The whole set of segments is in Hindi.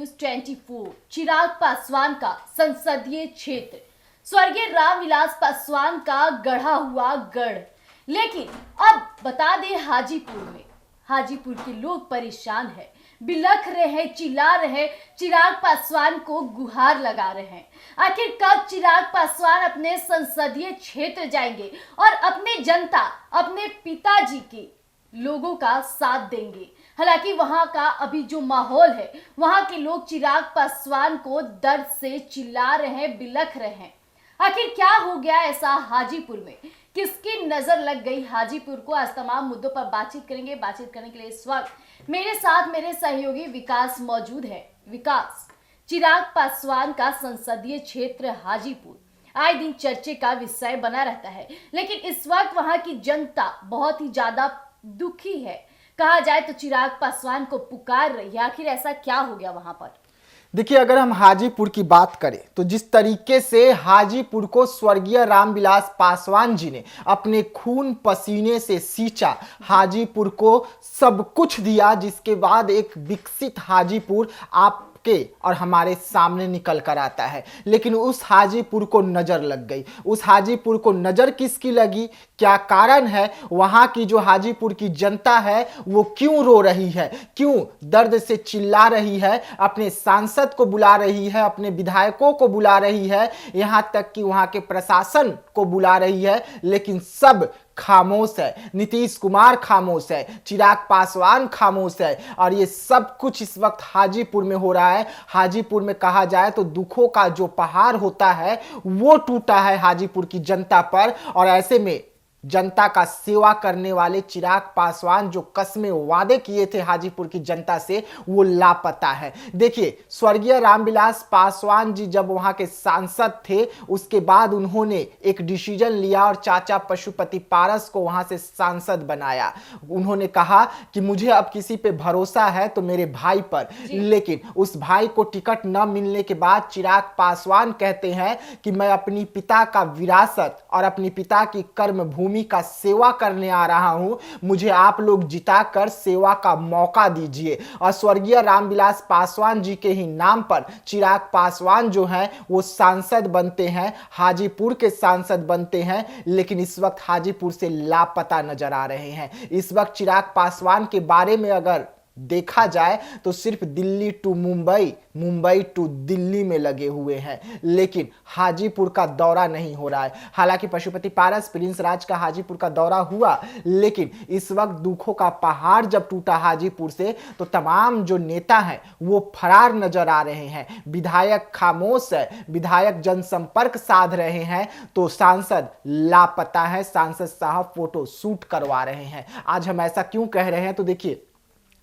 न्यूज 24 चिराग पासवान का संसदीय क्षेत्र स्वर्गीय रामविलास पासवान का गढ़ा हुआ गढ़। लेकिन अब बता दें, हाजीपुर के लोग परेशान हैं, बिलख रहे हैं, चिल्ला रहे हैं, चिराग पासवान को गुहार लगा रहे हैं। आखिर कब चिराग पासवान अपने संसदीय क्षेत्र जाएंगे और अपने जनता, अपने पिताजी के लोगों का साथ देंगे? हालांकि वहां का अभी जो माहौल है, वहां के लोग चिराग पासवान को दर्द से चिल्ला रहे हैं, बिलख रहे हैं। आखिर क्या हो गया ऐसा हाजीपुर में? किसकी नजर लग गई हाजीपुर को? आज तमाम मुद्दों पर बातचीत करेंगे। बातचीत करने के लिए इस वक्त मेरे साथ मेरे सहयोगी विकास मौजूद है। विकास, चिराग पासवान का संसदीय क्षेत्र हाजीपुर आए दिन चर्चे का विषय बना रहता है, लेकिन इस वक्त वहां की जनता बहुत ही ज्यादा दुखी है। कहा जाए तो चिराग पासवान को पुकार रही है। आखिर ऐसा क्या हो गया वहां पर? देखिए, अगर हम हाजीपुर की बात करें तो जिस तरीके से हाजीपुर को स्वर्गीय रामविलास पासवान जी ने अपने खून पसीने से सींचा, हाजीपुर को सब कुछ दिया, जिसके बाद एक विकसित हाजीपुर आपके और हमारे सामने निकल कर आता है। लेकिन उस हाजीपुर को नजर लग गई। उस हाजीपुर को नजर किसकी लगी? क्या कारण है? वहां की जो हाजीपुर की जनता है वो क्यों रो रही है, क्यों दर्द से चिल्ला रही है, अपने सांसद को बुला रही है, अपने विधायकों को बुला रही है, यहां तक कि वहां के प्रशासन को बुला रही है, लेकिन सब खामोश है। नीतीश कुमार खामोश है, चिराग पासवान खामोश है, और ये सब कुछ इस वक्त हाजीपुर में हो रहा है। हाजीपुर में कहा जाए तो दुखों का जो पहाड़ होता है वो टूटा है हाजीपुर की जनता पर। और ऐसे में जनता का सेवा करने वाले चिराग पासवान जो कस्में वादे किए थे हाजीपुर की जनता से, वो लापता है। देखिए, स्वर्गीय रामविलास पासवान जी जब वहां के सांसद थे, उसके बाद उन्होंने एक डिसीजन लिया और चाचा पशुपति पारस को वहां से सांसद बनाया। उन्होंने कहा कि मुझे अब किसी पे भरोसा है तो मेरे भाई पर। लेकिन उस भाई को टिकट न मिलने के बाद चिराग पासवान कहते हैं कि मैं अपनी पिता का विरासत और अपनी पिता की कर्म भूमि का सेवा करने आ रहा हूं, मुझे आप लोग जिताकर सेवा का मौका दीजिए। और स्वर्गीय रामविलास पासवान जी के ही नाम पर चिराग पासवान जो हैं वो सांसद बनते हैं, हाजीपुर के सांसद बनते हैं। लेकिन इस वक्त हाजीपुर से लापता नजर आ रहे हैं। इस वक्त चिराग पासवान के बारे में अगर देखा जाए तो सिर्फ दिल्ली टू मुंबई, मुंबई टू दिल्ली में लगे हुए हैं, लेकिन हाजीपुर का दौरा नहीं हो रहा है। हालांकि पशुपति पारस, प्रिंस राज का हाजीपुर का दौरा हुआ, लेकिन इस वक्त दुखों का पहाड़ जब टूटा हाजीपुर से तो तमाम जो नेता हैं वो फरार नजर आ रहे हैं। विधायक खामोश है, विधायक जनसंपर्क साध रहे हैं, तो सांसद लापता है। सांसद साहब फोटो शूट करवा रहे हैं। आज हम ऐसा क्यों कह रहे हैं? तो देखिए,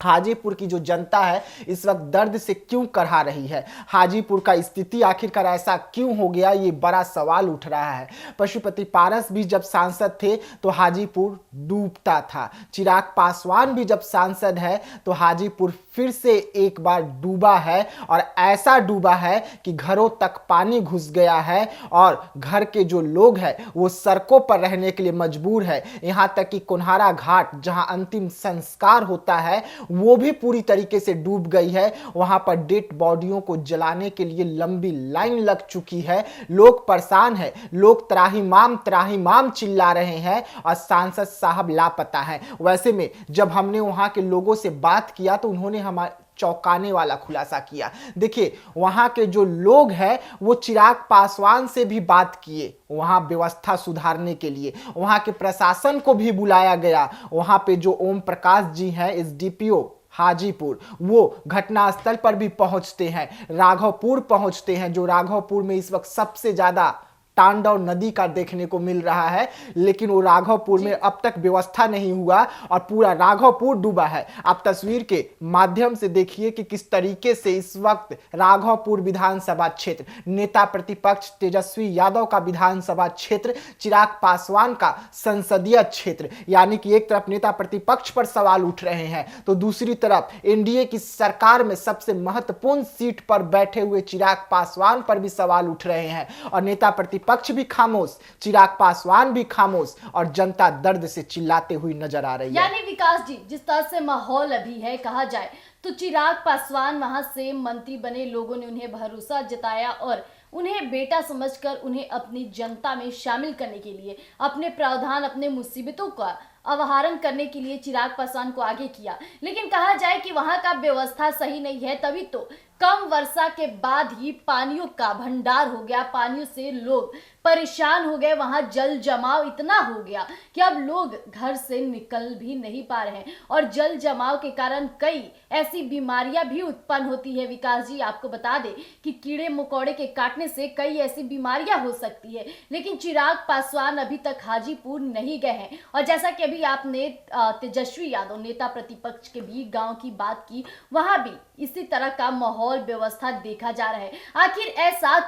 हाजीपुर की जो जनता है इस वक्त दर्द से क्यों करहा रही है, हाजीपुर का स्थिति आखिरकार ऐसा क्यों हो गया, ये बड़ा सवाल उठ रहा है। पशुपति पारस भी जब सांसद थे तो हाजीपुर डूबता था। चिराग पासवान भी जब सांसद है तो हाजीपुर फिर से एक बार डूबा है, और ऐसा डूबा है कि घरों तक पानी घुस गया है और घर के जो लोग हैं वो सड़कों पर रहने के लिए मजबूर है। यहां तक कि कोन्हारा घाट जहां अंतिम संस्कार होता है वो भी पूरी तरीके से डूब गई है। वहां पर डेड बॉडियों को जलाने के लिए लंबी लाइन लग चुकी है। लोग परेशान हैं, लोग त्राहिमाम चिल्ला रहे हैं, और सांसद साहब लापता हैं। वैसे में जब हमने वहां के लोगों से बात किया तो उन्होंने हमारे चौंकाने वाला खुलासा किया। देखिए, वहां के जो लोग हैं वो चिराग पासवान से भी बात किए, वहां व्यवस्था सुधारने के लिए वहां के प्रशासन को भी बुलाया गया। वहां पे जो ओम प्रकाश जी हैं, एसडीपीओ हाजीपुर, वो घटनास्थल पर भी पहुंचते हैं, राघवपुर पहुंचते हैं, जो राघवपुर में इस वक्त सबसे ज्यादा तांडव नदी का देखने को मिल रहा है। लेकिन वो राघवपुर में अब तक व्यवस्था नहीं हुआ और पूरा राघवपुर डूबा है। आप तस्वीर के माध्यम से देखिए कि किस तरीके से इस वक्त राघवपुर विधानसभा क्षेत्र, नेता प्रतिपक्ष तेजस्वी यादव का विधानसभा क्षेत्र, चिराग पासवान का संसदीय क्षेत्र, यानी कि एक तरफ नेता प्रतिपक्ष पर सवाल उठ रहे हैं तो दूसरी तरफ एनडीए की सरकार में सबसे महत्वपूर्ण सीट पर बैठे हुए चिराग पासवान पर भी सवाल उठ रहे हैं। और नेता प्रतिपक्ष विपक्ष भी खामोश, चिराग पासवान भी खामोश और जनता दर्द से चिल्लाते हुई नजर आ रही है। यानी विकास जी, जिस तरह से माहौल अभी है, कहा जाए तो चिराग पासवान वहां से मंत्री बने, लोगों ने उन्हें भरोसा जताया और उन्हें बेटा समझकर उन्हें अपनी जनता में शामिल करने के लिए, अपने प्रावधान, अपने मुसीबतों का अवहारण करने के लिए चिराग पासवान को आगे किया। लेकिन कहा जाए कि वहां का व्यवस्था सही नहीं है, तभी तो कम वर्षा के बाद ही पानियों का भंडार हो गया, पानियों से लोग परेशान हो गए, वहां जल जमाव इतना हो गया कि अब लोग घर से निकल भी नहीं पा रहे हैं और जल जमाव के कारण कई ऐसी बीमारियां भी उत्पन्न होती है। विकास जी, आपको बता दें कि कीड़े मकोड़े के काटने से कई ऐसी बीमारियां हो सकती है, लेकिन चिराग पासवान अभी तक हाजीपुर नहीं गए हैं। और जैसा कि अभी आपने तेजस्वी यादव नेता प्रतिपक्ष के भी गांव की बात की, वहां भी इसी तरह का माहौल व्यवस्था देखा जा रहा है। आखिर ऐसा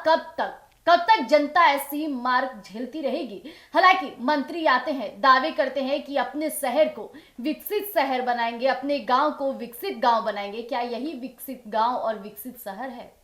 कब तक जनता ऐसी मार झेलती रहेगी? हालांकि मंत्री आते हैं, दावे करते हैं कि अपने शहर को विकसित शहर बनाएंगे, अपने गांव को विकसित गांव बनाएंगे। क्या यही विकसित गांव और विकसित शहर है?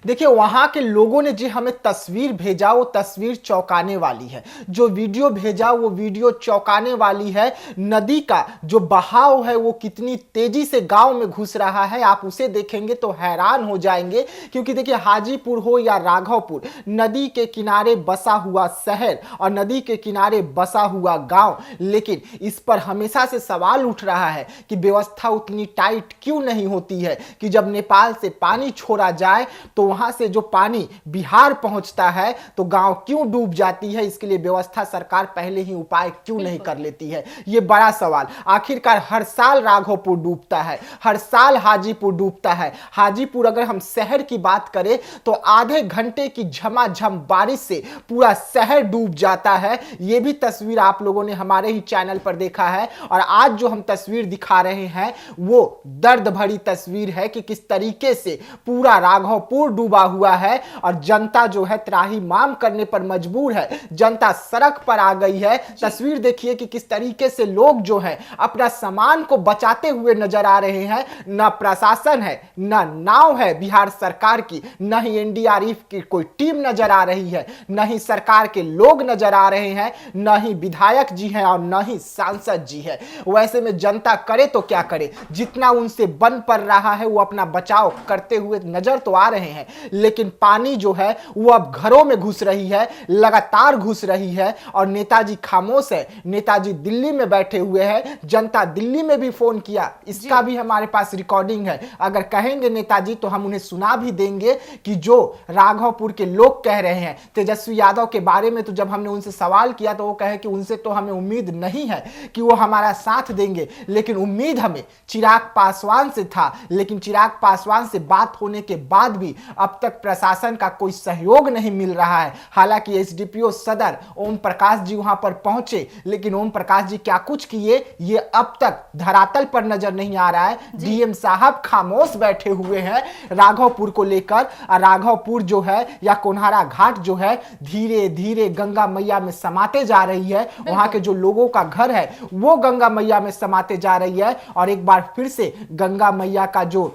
देखिए, वहां के लोगों ने जो हमें तस्वीर भेजा वो तस्वीर चौंकाने वाली है, जो वीडियो भेजा वो वीडियो चौंकाने वाली है। नदी का जो बहाव है वो कितनी तेजी से गांव में घुस रहा है, आप उसे देखेंगे तो हैरान हो जाएंगे। क्योंकि देखिए, हाजीपुर हो या राघवपुर, नदी के किनारे बसा हुआ शहर और नदी के किनारे बसा हुआ गांव, लेकिन इस पर हमेशा से सवाल उठ रहा है कि व्यवस्था उतनी टाइट क्यों नहीं होती है कि जब नेपाल से पानी छोड़ा जाए तो वहां से जो पानी बिहार पहुंचता है तो गांव क्यों डूब जाती है। इसके लिए व्यवस्था सरकार पहले ही उपाय क्यों नहीं कर लेती है, ये बड़ा सवाल। आखिरकार हर साल राघवपुर डूबता है, हर साल हाजीपुर डूबता है। हाजीपुर, अगर हम शहर की बात करें तो आधे घंटे की झमाझम बारिश से पूरा शहर डूब जाता है। ये भी तस्वीर आप लोगों ने हमारे ही चैनल पर देखा है और आज जो हम तस्वीर दिखा रहे हैं वो दर्द भरी तस्वीर है कि किस तरीके से पूरा राघवपुर डूबा हुआ है और जनता जो है त्राही माम करने पर मजबूर है, जनता सड़क पर आ गई है। तस्वीर देखिए कि किस तरीके से लोग जो है अपना सामान को बचाते हुए नजर आ रहे हैं। ना प्रशासन है, ना नाव है बिहार सरकार की, न ही एनडीआरएफ की कोई टीम नजर आ रही है, न ही सरकार के लोग नजर आ रहे हैं, न ही विधायक जी हैं और न ही सांसद जी है। वैसे में जनता करे तो क्या करे, जितना उनसे बन पड़ रहा है वो अपना बचाव करते हुए नजर तो आ रहे हैं, लेकिन पानी जो है वो अब घरों में घुस रही है, लगातार घुस रही है और नेताजी खामोश है। नेताजी दिल्ली में बैठे हुए हैं, जनता दिल्ली में भी फोन किया, इसका भी हमारे पास रिकॉर्डिंग है। अगर कहेंगे नेताजी तो हम उन्हें सुना भी देंगे कि जो राघवपुर के लोग कह रहे हैं तेजस्वी यादव के बारे में। तो जब हमने उनसे सवाल किया तो वो कहे कि उनसे तो हमें उम्मीद नहीं है कि वो हमारा साथ देंगे, लेकिन उम्मीद हमें चिराग पासवान से था। लेकिन चिराग पासवान से बात होने के बाद भी अब तक प्रशासन का कोई सहयोग नहीं मिल रहा है। हालांकि एसडीपीओ सदर ओम प्रकाश जी वहां पर पहुंचे, लेकिन ओम प्रकाश जी क्या कुछ किए ये अब तक धरातल पर नजर नहीं आ रहा है। डीएम साहब खामोश बैठे हुए हैं राघवपुर को लेकर। राघवपुर जो है या कोन्हारा घाट जो है धीरे धीरे गंगा मैया में समाते जा रही है। वहां के जो लोगों का घर है वो गंगा मैया में समाते जा रही है और एक बार फिर से गंगा मैया का जो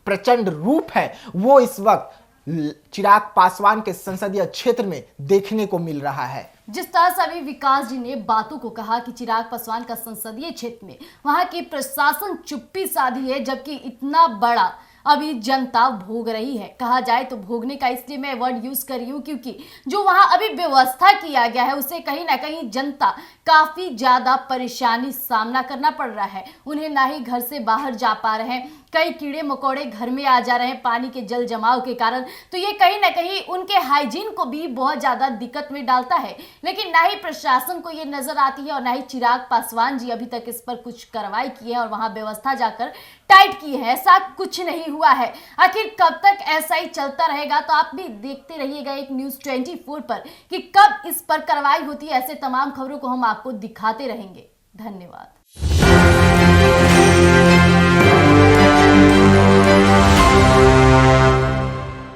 प्रचंड रूप है वो इस वक्त चिराग पासवान के संसदीय क्षेत्र में देखने को मिल रहा है। जिस तरह से अभी विकास जी ने बातों को कहा कि चिराग पासवान का संसदीय क्षेत्र में वहां की प्रशासन चुप्पी साधी है, जबकि इतना बड़ा अभी जनता भोग रही है। कहा जाए तो भोगने का इसलिए मैं वर्ड यूज कर रही हूँ क्योंकि जो वहां अभी व्यवस्था किया गया है उसे कहीं ना कहीं जनता काफी ज्यादा परेशानी सामना करना पड़ रहा है। उन्हें ना ही घर से बाहर जा पा रहे हैं, कई कीड़े मकोड़े घर में आ जा रहे हैं पानी के जल जमाव के कारण। तो ये कहीं ना कहीं उनके हाइजीन को भी बहुत ज्यादा दिक्कत में डालता है। लेकिन ना ही प्रशासन को ये नजर आती है और ना ही चिराग पासवान जी अभी तक इस पर कुछ कार्रवाई की है और वहां व्यवस्था जाकर टाइट की है। ऐसा कुछ नहीं हुआ है। आखिर कब तक ऐसा ही चलता रहेगा? तो आप भी देखते रहिएगा एक न्यूज़ 24 पर कि कब इस पर कार्रवाई होती है। ऐसे तमाम खबरों को हम आपको दिखाते रहेंगे। धन्यवाद।